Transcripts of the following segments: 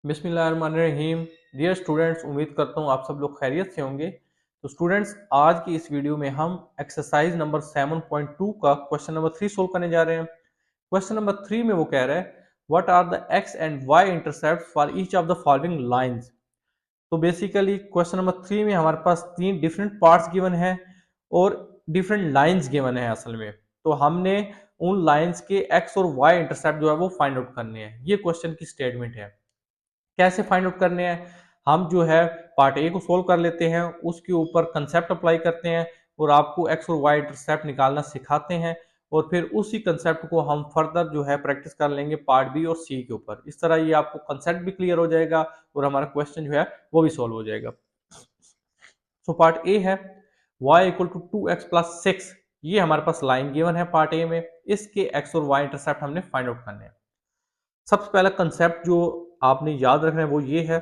बिस्मिल्लाहिर्रहमानिर्रहीम। Dear students, उम्मीद करता हूँ आप सब लोग खैरियत से होंगे। तो स्टूडेंट्स, आज की इस वीडियो में हम एक्सरसाइज नंबर 7.2 का क्वेश्चन नंबर 3 सोल्व करने जा रहे हैं। क्वेश्चन नंबर 3 में वो कह रहा है what are the x and y intercept for each of the following lines. तो बेसिकली क्वेश्चन नंबर 3 में हमारे पास तीन डिफरेंट पार्ट्स गिवन है और डिफरेंट लाइंस गिवन है असल में। तो हमने उन लाइंस के एक्स और वाई इंटरसेप्ट जो है वो फाइंड आउट करने हैं। ये क्वेश्चन की स्टेटमेंट है। कैसे फाइंड आउट करने हैं? हम जो है पार्ट ए को सोल्व कर लेते हैं, उसके ऊपर कंसेप्ट अप्लाई करते हैं और आपको एक्स और वाई इंटरसेप्ट निकालना सिखाते हैं और फिर उसी कंसेप्ट को हम फर्दर जो है प्रैक्टिस कर लेंगे पार्ट बी और सी के ऊपर। इस तरह ये आपको कंसेप्ट भी क्लियर हो जाएगा और हमारा क्वेश्चन जो है वो भी सोल्व हो जाएगा। सो पार्ट ए है y इक्वल टू 2x+6। ये हमारे पास लाइन गिवन है पार्ट ए में। इसके x और y इंटरसेप्ट हमने फाइंड आउट करने हैं। सबसे पहला कंसेप्ट जो आपने याद रखना है वो ये है,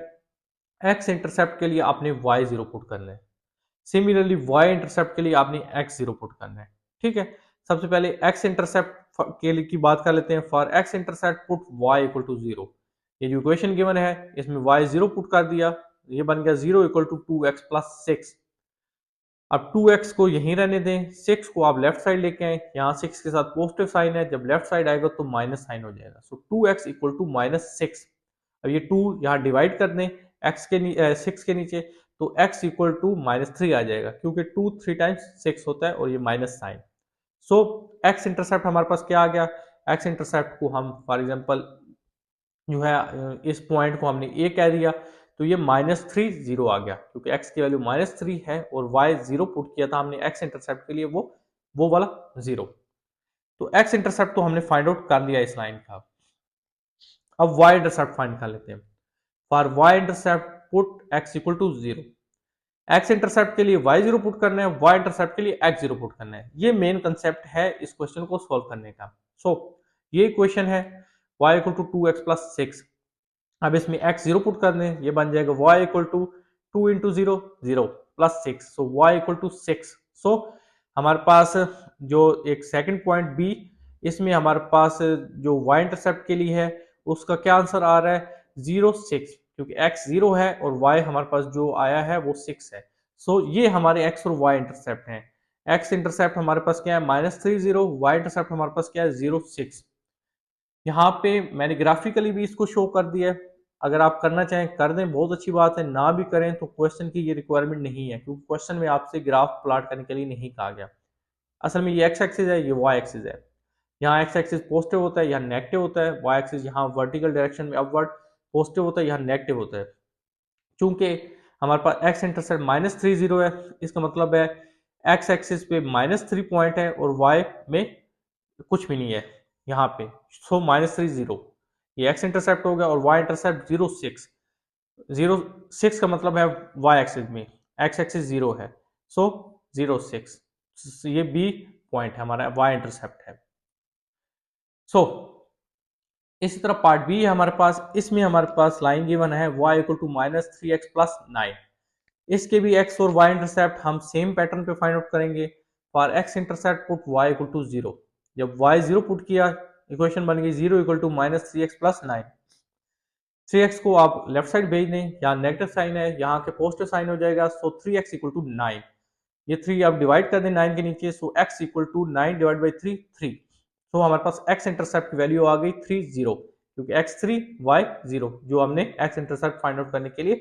एक्स इंटरसेप्ट के लिए आपने वाई जीरो पुट करना है। सिमिलरली वाई इंटरसेप्ट के लिए आपने एक्स जीरो पुट करना है। ठीक है, सबसे पहले एक्स इंटरसेप्ट के लिए की बात कर लेते हैं। For x intercept put y equal to zero. ये जो इक्वेशन गिवन है इसमें वाई जीरो पुट कर दिया, ये बन गया जीरो इक्वल टू 2x+6। अब 2x को यहीं रहने दें, 6 को आप लेफ्ट साइड लेके आए, यहाँ 6 के साथ पॉजिटिव साइन है, जब लेफ्ट साइड आएगा तो माइनस साइन हो जाएगा। So 2x equal to -6। अब ये 2 यहाँ डिवाइड कर दें x के 6 के नीचे, तो x इक्वल टू -3 आ जाएगा क्योंकि 2 3 टाइम्स 6 होता है और ये माइनस साइन। सो x इंटरसेप्ट हमारे पास क्या आ गया? x इंटरसेप्ट को हम फॉर एग्जांपल जो है इस पॉइंट को हमने a कह दिया, तो ये -3 0 आ गया क्योंकि x की वैल्यू -3 है और y 0 पुट किया था हमने x इंटरसेप्ट के लिए, वो वाला 0। तो x इंटरसेप्ट तो हमने फाइंड आउट कर लिया इस लाइन का। अब y इंटरसेप्ट फाइंड कर लेते हैं। For y intercept put x equal to 0। x intercept के लिए y 0 पुट करना है, y इंटरसेप्ट के लिए x 0 पुट करना है। ये मेन कंसेप्ट है इस क्वेश्चन को सॉल्व करने का। सो ये क्वेश्चन है y इक्वल टू 2x+6। अब इसमें x 0 पुट कर दें, ये बन जाएगा y equal to 2 into 0 0 plus 6। So y equal to 6। So हमारे पास जो एक सेकंड पॉइंट बी, इसमें हमारे पास जो y इंटरसेप्ट के लिए है उसका क्या आंसर आ रहा है? 0 6, क्योंकि x 0 है और y हमारे पास जो आया है वो 6 है। सो ये हमारे x और y इंटरसेप्ट हैं। x इंटरसेप्ट हमारे पास क्या है? -3 0। y इंटरसेप्ट हमारे पास क्या है? 0 6। यहाँ पे मैंने ग्राफिकली भी इसको शो कर दिया है। अगर आप करना चाहें कर दें, बहुत अच्छी बात है। ना भी करें तो क्वेश्चन की ये रिक्वायरमेंट नहीं है क्योंकि क्वेश्चन में आपसे ग्राफ प्लॉट करने के लिए नहीं कहा गया। असल में ये एक्स एक्सिस है, ये वाई एक्सिस है। यहाँ एक्स एक्सिस पॉजिटिव होता है, यहाँ नेगेटिव होता है। वाई एक्सिस यहाँ वर्टिकल डायरेक्शन में अपवर्ड पॉजिटिव होता है, यहाँ नेगेटिव होता है। चूंकि हमारे पास एक्स इंटरसेप्ट -3 0 है, इसका मतलब है एक्स एक्सिस पे -3 पॉइंट है और वाई में कुछ भी नहीं है यहाँ पे। सो -3 0 ये एक्स इंटरसेप्ट हो गया और वाई इंटरसेप्ट 0 6। 0 6 का मतलब है वाई एक्सिस में, एक्स एक्सिस 0 है। सो 0 6 ये बी पॉइंट है हमारा, वाई इंटरसेप्ट है। सो इसी तरह पार्ट बी है हमारे पास। इसमें हमारे पास लाइन गिवन है y इक्वल टू -3x+9। इसके भी x और y इंटरसेप्ट हम सेम पैटर्न पे फाइंड आउट करेंगे। For x intercept put y equal to 0। जब y 0 पुट किया, इक्वेशन बन गई 0 इक्वल टू -3x+9। 3x को आप लेफ्ट साइड भेज दें, यहाँ नेगेटिव साइन है, यहाँ के पॉजिटिव साइन हो जाएगा। सो 3x इक्वल टू 9। ये 3 आप डिवाइड कर दें 9 के नीचे। So x equal to 9 divide by 3 3। तो हमारे पास x इंटरसेप्ट की वैल्यू आ गई 3 0, क्योंकि x 3 y 0 जो हमने x इंटरसेप्ट फाइंड आउट करने के लिए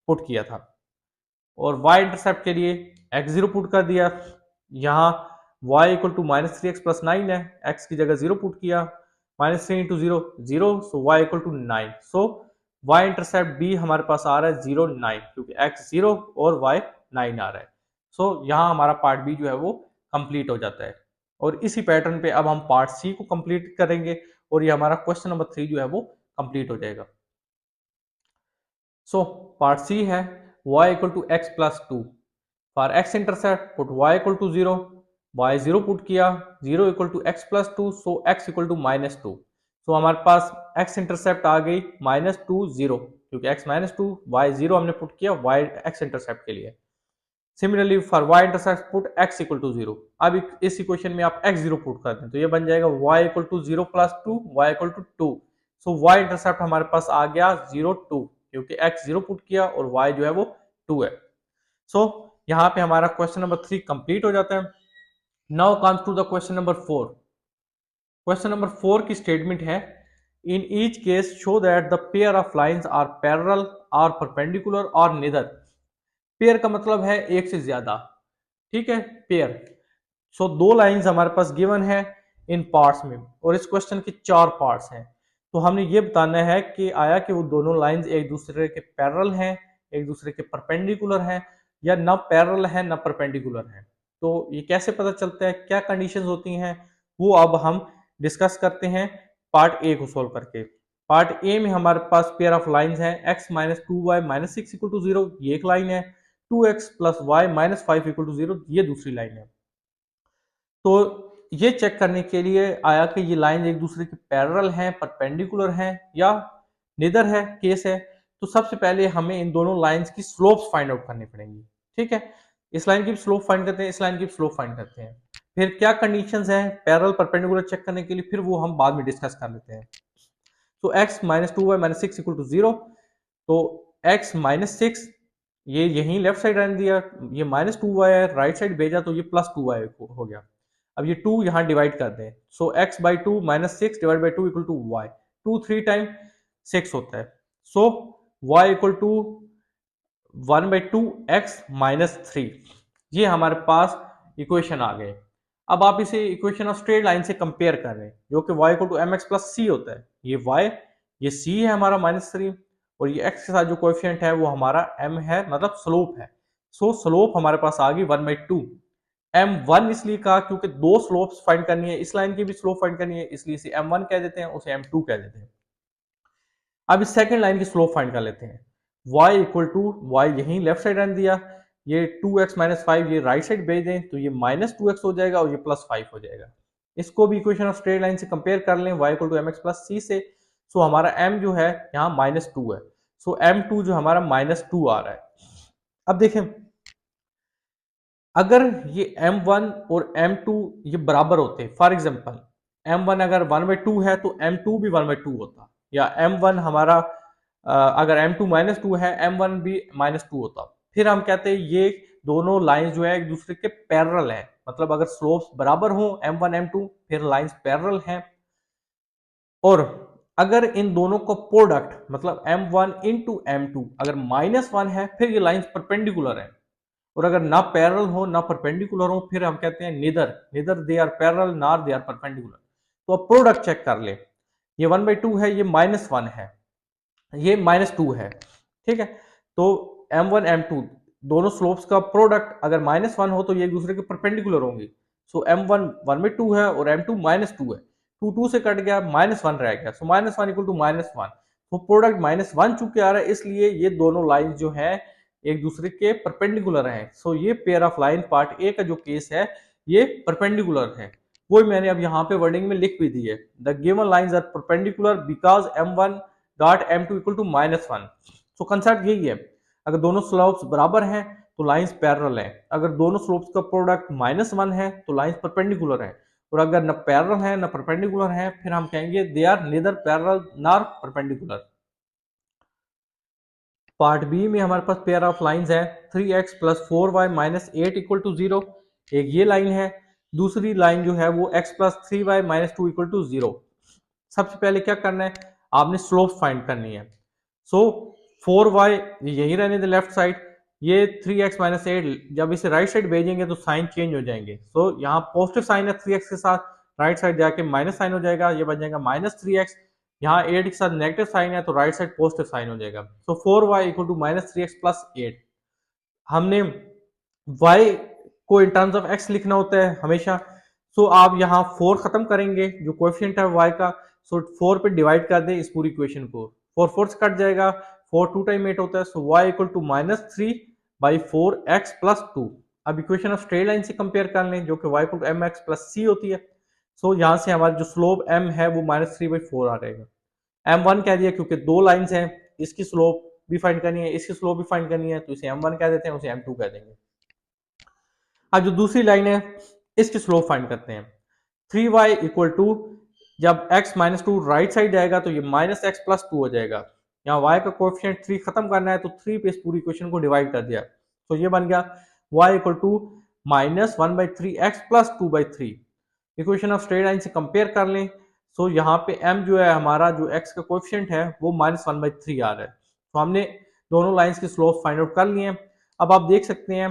पुट किया था। और y इंटरसेप्ट के लिए x 0 पुट कर दिया, यहाँ y इक्वल टू -3x+9 है, x की जगह 0 पुट किया, -3 into 0 0। So y equal to 9। So y intercept b हमारे पास आ रहा है 0 9, क्योंकि x 0 और y 9 आ रहा है। सो यहाँ हमारा पार्ट बी जो है वो कंप्लीट हो जाता है। और इसी पैटर्न पे अब हम पार्ट सी को कंप्लीट करेंगे और ये हमारा क्वेश्चन नंबर 3 जो है वो कंप्लीट हो जाएगा। सो पार्ट सी है y equal to x plus 2। For x intercept put y equal to 0। y 0 put किया, 0 equal to x plus 2। So x equal to -2। So हमारे पास x इंटरसेप्ट आ गई -2 0, क्योंकि x -2 y 0 हमने पुट किया y x इंटरसेप्ट के लिए। Similarly for y intercept put x equal to 0। अब इस इक्वेशन में आप x 0 पुट कर दें तो ये बन जाएगा y equal to 0 plus 2 y equal to 2। So y intercept हमारे पास आ गया 0 2, क्योंकि x 0 पुट किया और y जो है वो 2 है। सो यहाँ पे हमारा क्वेश्चन नंबर 3 कंप्लीट हो जाता है। Now comes to the question number 4। Question number 4 की स्टेटमेंट है, in each case show that the pair of lines are parallel और परपेंडिकुलर और निदर। पेयर का मतलब है एक से ज्यादा, ठीक है, पेयर। सो दो लाइंस हमारे पास गिवन है इन पार्ट्स में, और इस क्वेश्चन के 4 पार्ट्स हैं। तो हमने ये बताना है कि आया कि वो दोनों लाइंस एक दूसरे के पैरेलल हैं, एक दूसरे के परपेंडिकुलर हैं, या ना पैरेलल है ना परपेंडिकुलर है। तो ये कैसे पता चलता है, क्या कंडीशंस होती हैं, वो अब हम डिस्कस करते हैं पार्ट ए को सोल्व करके। पार्ट ए में हमारे पास पेयर ऑफ लाइंस है x minus 2y minus 6 equal to 0, ये एक लाइन है। 2x plus y minus 5 equal to 0, ये दूसरी लाइन है। तो ये चेक करने के लिए आया कि ये लाइन एक दूसरे के पैरेलल हैं, परपेंडिकुलर हैं, या निदर है, केस है। तो सबसे पहले हमें इन दोनों लाइंस की स्लोप्स फाइंड आउट करनी पड़ेंगी, ठीक है। इस लाइन की स्लोप फाइंड करते हैं, इस लाइन की स्लोप फाइंड करते हैं। फिर क्या कंडीशंस हैं पैरेलल परपेंडिकुलर चेक करने के लिए, फिर वो हम बाद में डिस्कस कर लेते हैं। तो x minus 2y minus 6 equal to 0, तो x माइनस 6 ये यहीं लेफ्ट साइड रहने दिया, ये माइनस 2y है, राइट साइड भेजा तो ये प्लस 2y हो गया। अब ये 2 यहाँ डिवाइड कर दें, so x by 2 minus 6 divide by 2 equal to y, 2 3 time 6 होता है। So y equal to 1 by 2 x minus 3, ये हमारे पास इक्वेशन आ गए। अब आप इसे इक्वेशन ऑफ स्ट्रेट लाइन से कंपेयर कर रहे हैं, जो कि y equal to m x plus c होता है। ये y, ये c है हमारा माइनस 3, और ये x के साथ जो कोएफिशिएंट है वो हमारा m है, मतलब स्लोप है। सो स्लोप हमारे पास आ गई 1 बाई 2। m1 इसलिए कहा क्योंकि दो स्लोप्स फाइंड करनी है, इस लाइन की भी स्लोप फाइंड करनी है, इसलिए इसे m1 कह देते हैं, उसे m2 कह देते हैं। अब इस सेकंड लाइन की स्लोप फाइंड कर लेते हैं। y इक्वल टू वाई यहीं लेफ्ट साइड रन दिया, ये 2x माइनस 5 ये राइट साइड भेज दें तो ये माइनस 2x हो जाएगा और ये प्लस 5 हो जाएगा। इसको भी इक्वेशन ऑफ स्ट्रेट लाइन से कंपेयर कर लें y equal to m x plus c से। सो हमारा m जो है यहाँ माइनस 2 है, सो m2 जो हमारा माइनस 2 आ रहा है। अब देखें, अगर ये m1 और m2 ये बराबर होते, फॉर एग्जांपल m1 अगर 1 बाई 2 है तो m2 भी 1 बाई 2 होता, या m1 हमारा अगर m2 माइनस 2 है m1 भी माइनस 2 होता, फिर हम कहते हैं ये दोनों लाइंस जो है एक दूसरे के पैरेलल हैं। मतलब अगर स्लोप्स बराबर हो m1 m2, फिर लाइंस पैरेलल हैं। और अगर इन दोनों का प्रोडक्ट मतलब m1 इंटू m2 अगर माइनस 1 है, फिर ये लाइंस परपेंडिकुलर है। और अगर ना पैरेलल हो ना परपेंडिकुलर हो, फिर हम कहते हैं neither neither they are parallel nor they are perpendicular. तो अब प्रोडक्ट चेक कर ले, ये 1 बाई 2 है, ये माइनस 1 है, ये माइनस 2 है, ठीक है। तो m1 m2 दोनों स्लोप्स का प्रोडक्ट अगर माइनस 1 हो तो ये एक दूसरे के परपेंडिकुलर होंगे। सो m1 1 बाई 2 है और m2 माइनस 2 है, 2 2 से कट गया, माइनस 1 रह गया, so minus 1 equal to minus 1। तो प्रोडक्ट माइनस 1 चुके आ रहा है, इसलिए ये दोनों लाइन जो है एक दूसरे के परपेंडिकुलर हैं। सो ये pair of line part A का जो केस है ये परपेंडिकुलर है। वो मैंने अब यहाँ पे वर्डिंग में लिख भी दी है, the given lines are perpendicular because m1 dot m2 equal to minus 1। So concept यही है, अगर दोनों स्लोप्स बराबर हैं तो लाइंस पैरेलल हैं, अगर दोनों स्लोप्स का प्रोडक्ट माइनस 1 है तो लाइंस परपेंडिकुलर है, और अगर न पैरेलल है न परपेंडिकुलर है फिर हम कहेंगे they are neither parallel nor perpendicular. Part B में हमारे पास पेयर ऑफ लाइंस है 3x plus 4y minus 8 equal to 0, एक ये लाइन है। दूसरी लाइन जो है वो x plus 3y minus 2 equal to 0। सबसे पहले क्या करना है, आपने स्लोप फाइंड करनी है। सो 4y यही रहने दे लेफ्ट साइड, ये 3x माइनस 8 जब इसे राइट साइड भेजेंगे तो साइन चेंज हो जाएंगे। सो यहाँ पॉजिटिव साइन है 3x के साथ, राइट साइड जाके माइनस साइन हो जाएगा, ये बन जाएगा माइनस 3x। यहाँ 8 के साथ नेगेटिव साइन है तो राइट साइड पॉजिटिव साइन हो जाएगा। So 4y equal to minus 3x plus 8। हमने y को इन टर्म्स ऑफ x लिखना होता है हमेशा। सो आप यहाँ 4 खत्म करेंगे जो कोएफिशिएंट है y का, सो 4 पे डिवाइड कर दें इस पूरी इक्वेशन को, 4 4 से कट जाएगा, 4 2 टाइम 8 होता है। So y equal to minus 3 by 4 x plus 2। अब इक्वेशन ऑफ स्ट्रेट लाइन से कंपेयर कर लें जो कि y equal to m x plus c होती है। सो यहाँ से हमारा जो स्लोप m है वो माइनस 3 बाई 4 आ रहेगा। m1 कह दिया क्योंकि दो लाइंस हैं, इसकी स्लोप भी फाइंड करनी है, इसकी स्लोप भी फाइंड करनी है, तो इसे m1 कह देते हैं, उसे m2 कह देंगे। अब जो दूसरी लाइन है इसकी स्लोप फाइंड करते हैं, 3y इक्वल टू जब x minus two right side जाएगा तो ये माइनस एक्स प्लस टू हो जाएगा। यहाँ y का कोएफिशिएंट 3 खत्म करना है तो 3 पे इस पूरी इक्वेशन को डिवाइड कर दिया, तो ये बन गया y equal to minus one by three x plus two by three. Equation of straight line से कंपेयर कर लें, तो यहाँ पे m जो है हमारा, जो x का कोएफिशिएंट है वो माइनस वन बाई थ्री आ रहा है। तो हमने दोनों लाइंस की स्लोप फाइंड आउट कर लिए हैं। अब आप देख सकते हैं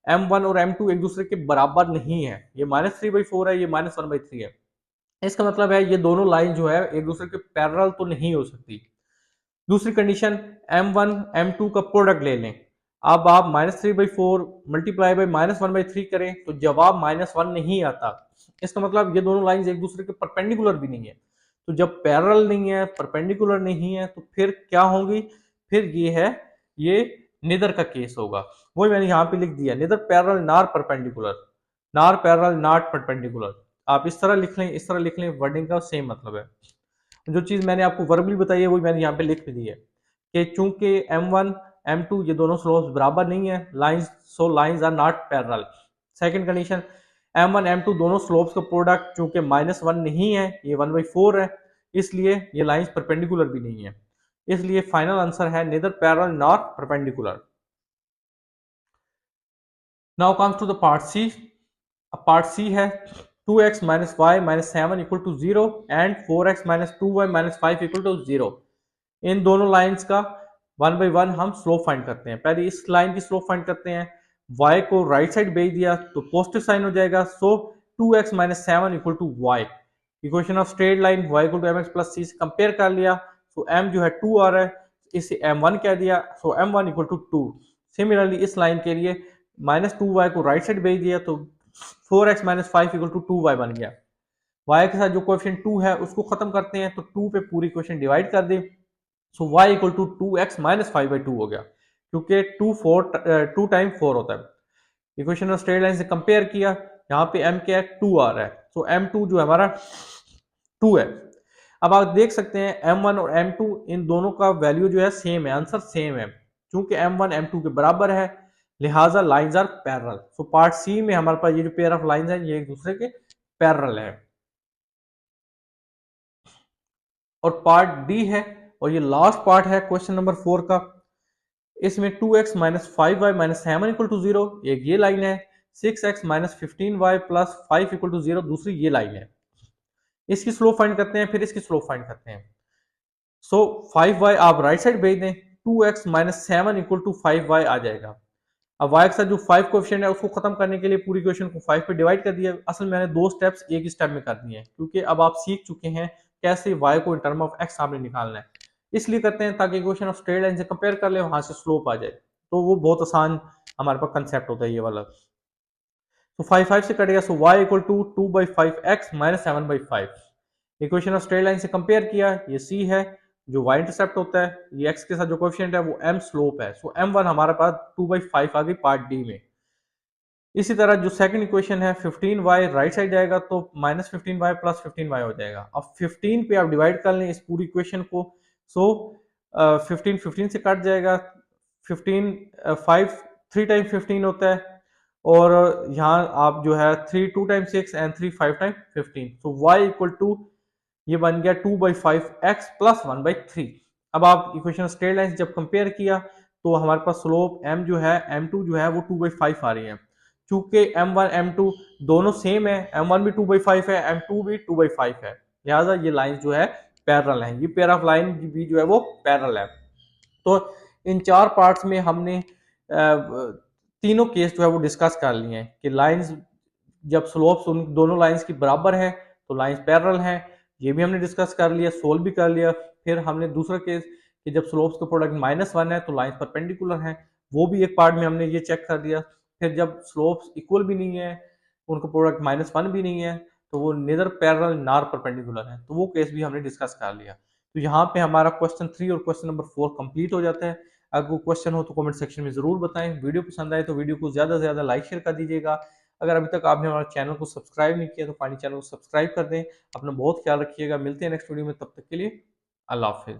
m1 और m2 एक दूसरे के बराबर नहीं है, ये माइनस थ्री बाई फोर है, ये माइनस वन बाई थ्री है। इसका मतलब है ये दोनों लाइन जो है एक दूसरे के पैरेलल तो नहीं हो सकती। दूसरी कंडीशन, m1 m2 का प्रोडक्ट ले लें। अब आप minus three by four multiply by minus one by three करें तो जवाब माइनस वन नहीं आता। इसका मतलब ये दोनों लाइंस एक दूसरे के परपेंडिकुलर भी नहीं है। तो जब पैरेलल नहीं है, परपेंडिकुलर नहीं है, तो फिर क्या होंगी? फिर ये है, ये निदर का केस होगा। वही मैंने यहाँ पे लिख दिया, neither parallel nor perpendicular, nor parallel not perpendicular. आप इस तरह लिख लें, इस तरह लिख लें, वर्डिंग का सेम मतलब है। जो चीज मैंने आपको वर्बली बताई है वही मैंने यहाँ पे लिख भी दी है कि चूंकि m1 m2 ये दोनों स्लोप्स बराबर नहीं है, lines, so lines are not parallel. Second condition, m1 m2 दोनों स्लोप्स का प्रोडक्ट चूंकि माइनस वन नहीं है, ये वन बाई फोर है, इसलिए ये लाइंस परपेंडिकुलर भी नहीं है। इसलिए फाइनल आंसर है neither parallel nor perpendicular. Now comes to the part c. Part सी है 2x minus y minus seven equal to zero and 4x minus two y minus five equal to zero. इन दोनों lines का one by one हम slope find करते हैं। पहले इस line की स्लोप फाइंड करते हैं। y को राइट साइड भेज दिया तो पॉजिटिव साइन हो जाएगा, so 2x minus seven equal to y. Equation of straight line y equal to m x plus c से कंपेयर कर लिया, सो m जो है 2 आ रहा है, इसे m1 कह दिया, so m1 equal to 2। Similarly इस लाइन के लिए माइनस टू वाई को राइट साइड भेज दिया तो 4x minus five equal to two y बन गया। y के साथ जो कोएफिशिएंट 2 है उसको खत्म करते हैं तो 2 पे पूरी इक्वेशन डिवाइड कर दे, so y equal to two x minus five by two हो गया, क्योंकि टू टाइम फोर होता है। इक्वेशन ऑफ स्ट्रेट लाइन से कंपेयर किया, यहाँ पे m क्या है, 2 आ रहा है, तो m2 जो है हमारा 2 है। अब आप देख सकते हैं m1 और m2 इन दोनों का वैल्यू जो है सेम है, आंसर सेम है। क्योंकि m1 m2 के बराबर है लिहाजा lines are parallel. So part C में हमारे पास ये जो पेयर ऑफ लाइंस हैं ये एक दूसरे के पैरेलल है। और पार्ट डी है, और ये लास्ट पार्ट है क्वेश्चन नंबर 4 का। इसमें 2x minus five y minus seven equal to zero, एक ये लाइन है। 6x minus fifteen y plus five equal to zero, दूसरी ये लाइन है। इसकी स्लोप फाइंड करते हैं, फिर इसकी स्लोप फाइंड करते हैं। सो 5y आप राइट साइड भेज दें, 2x minus seven equal to five y आ जाएगा। अब y के साथ जो 5 कोएफिशिएंट है उसको खत्म करने के लिए पूरी इक्वेशन को 5 पे डिवाइड कर दिया। असल में मैंने दो स्टेप्स एक ही स्टेप में कर दिए हैं, क्योंकि अब आप सीख चुके हैं कैसे y को इन टर्म ऑफ x सामने निकालना है। इसलिए करते हैं ताकि इक्वेशन ऑफ स्ट्रेट लाइन से कंपेयर कर ले, वहां से स्लोप आ जाए, तो वो बहुत आसान हमारे पास कंसेप्ट होता है ये वाला। तो 5 से कटेगा, so y equal to two by five x minus seven by five. Equation of straight line से कंपेयर किया, ये c है जो y इंटरसेप्ट होता है, ये x के साथ जो कोएफिशिएंट है वो m स्लोप है, सो m1 हमारे पास 2/5 आ गई पार्ट डी में। इसी तरह जो सेकंड इक्वेशन है 15y राइट साइड जाएगा तो minus fifteen y plus fifteen y हो जाएगा। अब 15 पे आप डिवाइड कर लें इस पूरी इक्वेशन को, सो 15 से कट जाएगा, 15 5 3 टाइम 15 होता है, और यहाँ आप जो है 3 2 time 6 and 3 5 time 15, so y equal to ये बन गया 2/5 एक्स प्लस 1/3। अब आप इक्वेशन स्ट्रेट लाइन जब कंपेयर किया तो हमारे पास स्लोप m जो है m2 जो है वो 2/5 आ रही है। चूंकि m1 m2 दोनों सेम है, m1 भी 2/5 है, m2 भी 2/5 है, लिहाजा ये लाइन जो है पैरेलल है, ये पेयर ऑफ लाइन भी जो है वो पैरेलल है। तो इन चार पार्ट्स में हमने तीनों केस जो है वो डिस्कस कर लिए हैं कि लाइंस जब स्लोप्स उन दोनों लाइंस की बराबर है तो लाइंस पैरेलल हैं, ये भी हमने डिस्कस कर लिया, सोल्व भी कर लिया। फिर हमने दूसरा केस कि जब स्लोप्स का प्रोडक्ट माइनस वन है तो लाइंस परपेंडिकुलर हैं, वो भी एक पार्ट में हमने ये चेक कर दिया। फिर जब स्लोप्स इक्वल भी नहीं है, उनका प्रोडक्ट माइनस वन भी नहीं है, तो वो नेदर पैरेलल नॉर परपेंडिकुलर है, तो वो केस भी हमने डिस्कस कर लिया। तो यहाँ पे हमारा क्वेश्चन 3 और क्वेश्चन नंबर 4 कंप्लीट हो जाता है। अगर कोई क्वेश्चन हो तो कमेंट सेक्शन में जरूर बताएं। वीडियो पसंद आए तो वीडियो को ज्यादा से ज्यादा लाइक शेयर कर दीजिएगा। अगर अभी तक आपने हमारे चैनल को सब्सक्राइब नहीं किया तो पानी चैनल को सब्सक्राइब कर दें। अपना बहुत ख्याल रखिएगा, मिलते हैं नेक्स्ट वीडियो में, तब तक के लिए अल्लाह हाफिज।